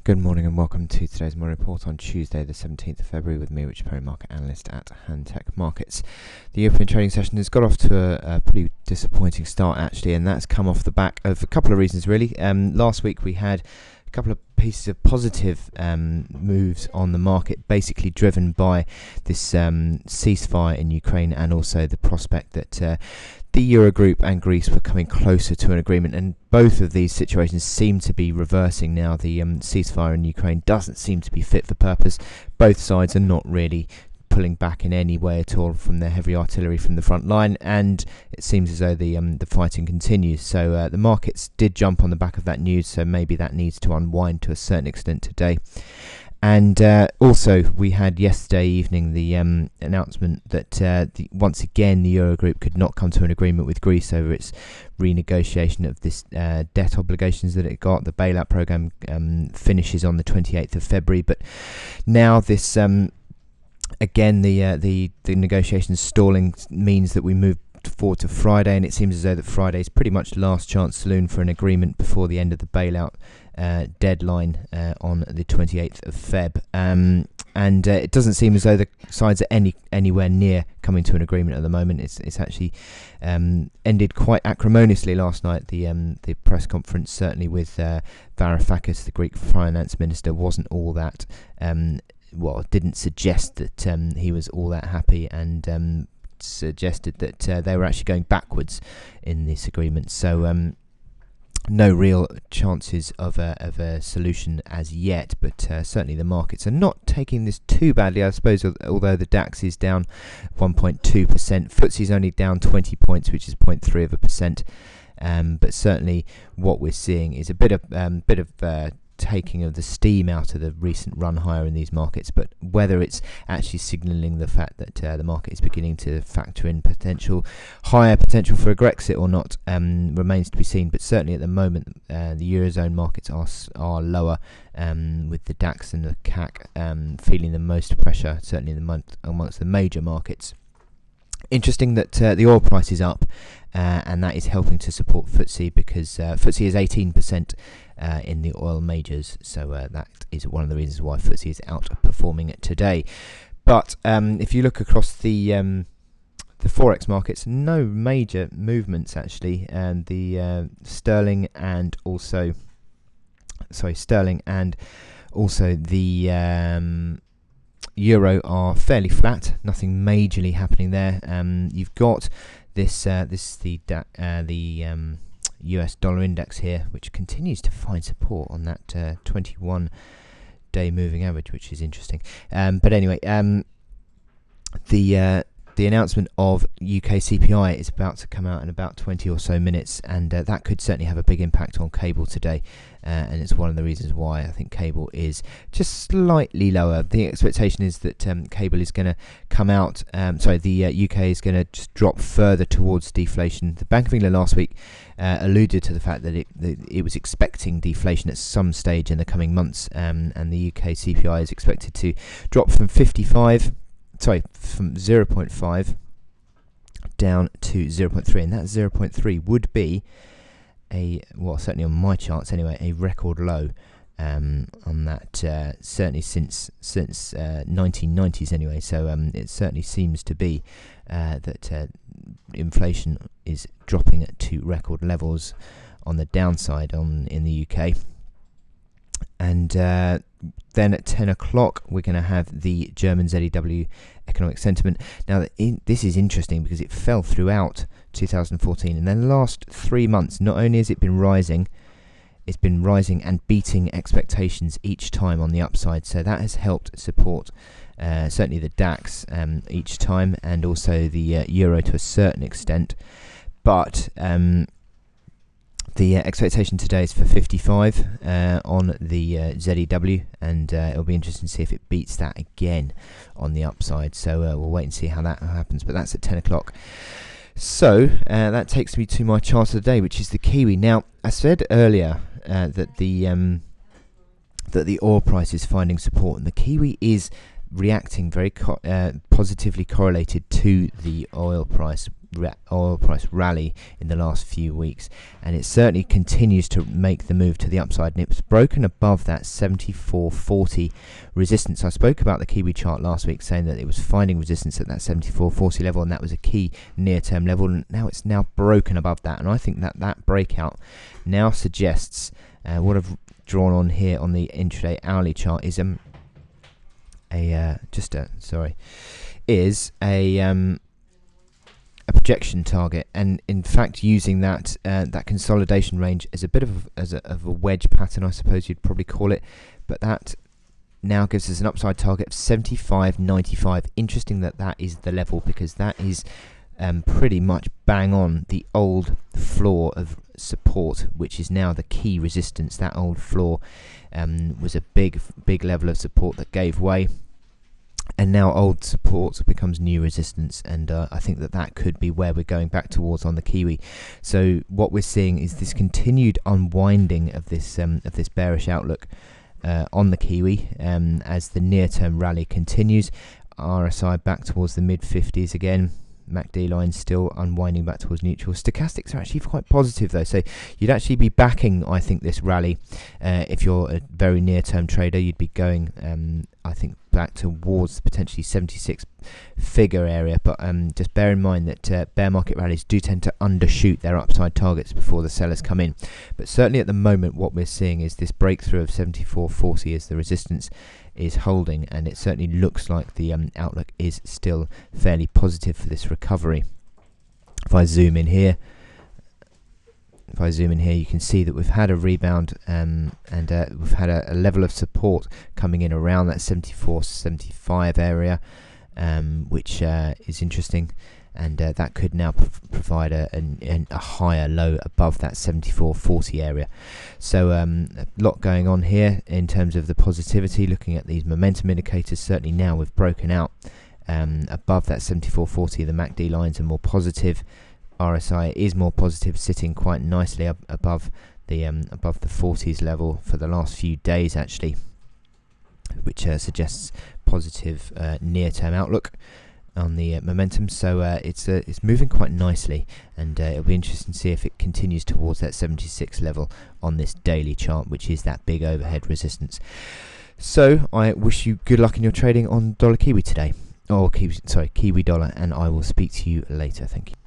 Good morning and welcome to today's morning report on Tuesday the 17th of February with me, Rich Perry, market analyst at Handtech Markets. The European trading session has got off to a pretty disappointing start actually, and that's come off the back of a couple of reasons really. Last week we had a couple of pieces of positive moves on the market, basically driven by this ceasefire in Ukraine and also the prospect that the Eurogroup and Greece were coming closer to an agreement, and both of these situations seem to be reversing now. The ceasefire in Ukraine doesn't seem to be fit for purpose. Both sides are not really pulling back in any way at all from their heavy artillery from the front line, and it seems as though the fighting continues. So the markets did jump on the back of that news, so maybe that needs to unwind to a certain extent today. And also, we had yesterday evening the announcement that once again the Eurogroup could not come to an agreement with Greece over its renegotiation of this debt obligations that it got. The bailout programme finishes on the 28th of February, but now this again the negotiations stalling means that we move forward to Friday, and it seems as though that Friday is pretty much last chance saloon for an agreement before the end of the bailout deadline on the 28th of Feb. And it doesn't seem as though the sides are anywhere near coming to an agreement at the moment. It's actually ended quite acrimoniously last night. The press conference, certainly with Varoufakis, the Greek finance minister, wasn't all that didn't suggest that he was all that happy, and suggested that they were actually going backwards in this agreement. So no real chances of a solution as yet, but certainly the markets are not taking this too badly, I suppose, although the DAX is down 1.2%. FTSE is only down 20 points, which is 0.3%. But certainly what we're seeing is a bit of taking of the steam out of the recent run higher in these markets, but whether it's actually signalling the fact that the market is beginning to factor in higher potential for a Grexit or not remains to be seen. But certainly at the moment the Eurozone markets are lower, with the DAX and the CAC feeling the most pressure, certainly in the month amongst the major markets. Interesting that the oil price is up, and that is helping to support FTSE, because FTSE is 18% in the oil majors, so that is one of the reasons why FTSE is outperforming it today. But if you look across the forex markets, no major movements actually, and the sterling and also the Euro are fairly flat, nothing majorly happening there. You've got the US dollar index here, which continues to find support on that 21-day moving average, which is interesting. But anyway, the announcement of UK CPI is about to come out in about 20 or so minutes, and that could certainly have a big impact on cable today, and it's one of the reasons why I think cable is just slightly lower. The expectation is that cable is going to come out, the UK is going to just drop further towards deflation. The Bank of England last week alluded to the fact that it was expecting deflation at some stage in the coming months, and the UK CPI is expected to drop from 0.5 down to 0.3, and that 0.3 would be certainly on my charts anyway, a record low on that, certainly since 1990s anyway. So it certainly seems to be that inflation is dropping to record levels on the downside in the UK. And then at 10 o'clock, we're going to have the German ZEW economic sentiment. Now, this is interesting because it fell throughout 2014. And then the last 3 months, not only has it been rising, it's been rising and beating expectations each time on the upside. So that has helped support certainly the DAX each time, and also the Euro to a certain extent. But the expectation today is for 55 on the ZEW, and it'll be interesting to see if it beats that again on the upside. So we'll wait and see how that happens, but that's at 10 o'clock. So that takes me to my chart of the day, which is the Kiwi. Now, I said earlier that the oil price is finding support, and the Kiwi is reacting very positively correlated to the oil price rally in the last few weeks, and it certainly continues to make the move to the upside, and it's broken above that 74.40 resistance. I spoke about the Kiwi chart last week, saying that it was finding resistance at that 74.40 level, and that was a key near-term level, and now it's broken above that, and I think that breakout now suggests what I've drawn on here on the intraday hourly chart is a projection target, and in fact using that consolidation range as a bit of a wedge pattern, I suppose you'd probably call it, but that now gives us an upside target of 75.95. Interesting that is the level, because that is pretty much bang on the old floor of support, which is now the key resistance. That old floor was a big level of support that gave way, and now old support becomes new resistance, and I think that could be where we're going back towards on the Kiwi. So what we're seeing is this continued unwinding of this bearish outlook on the Kiwi as the near-term rally continues. RSI back towards the mid-50s again. MACD line still unwinding back towards neutral. Stochastics are actually quite positive though, so you'd actually be backing, I think, this rally. If you're a very near-term trader, you'd be going, I think, back towards potentially 76 figure area, but just bear in mind that bear market rallies do tend to undershoot their upside targets before the sellers come in. But certainly at the moment what we're seeing is this breakthrough of 74.40 as the resistance is holding, and it certainly looks like the outlook is still fairly positive for this recovery. If I zoom in here, you can see that we've had a rebound, and we've had a level of support coming in around that 74-75 area, which is interesting, and that could now provide a higher low above that 74.40 area. So a lot going on here in terms of the positivity. Looking at these momentum indicators, certainly now we've broken out above that 74.40. The MACD lines are more positive. RSI is more positive, sitting quite nicely above the 40s level for the last few days actually, which suggests positive near-term outlook on the momentum. So it's moving quite nicely, and it'll be interesting to see if it continues towards that 76 level on this daily chart, which is that big overhead resistance. So I wish you good luck in your trading on dollar Kiwi today, or Kiwi dollar, and I will speak to you later. Thank you.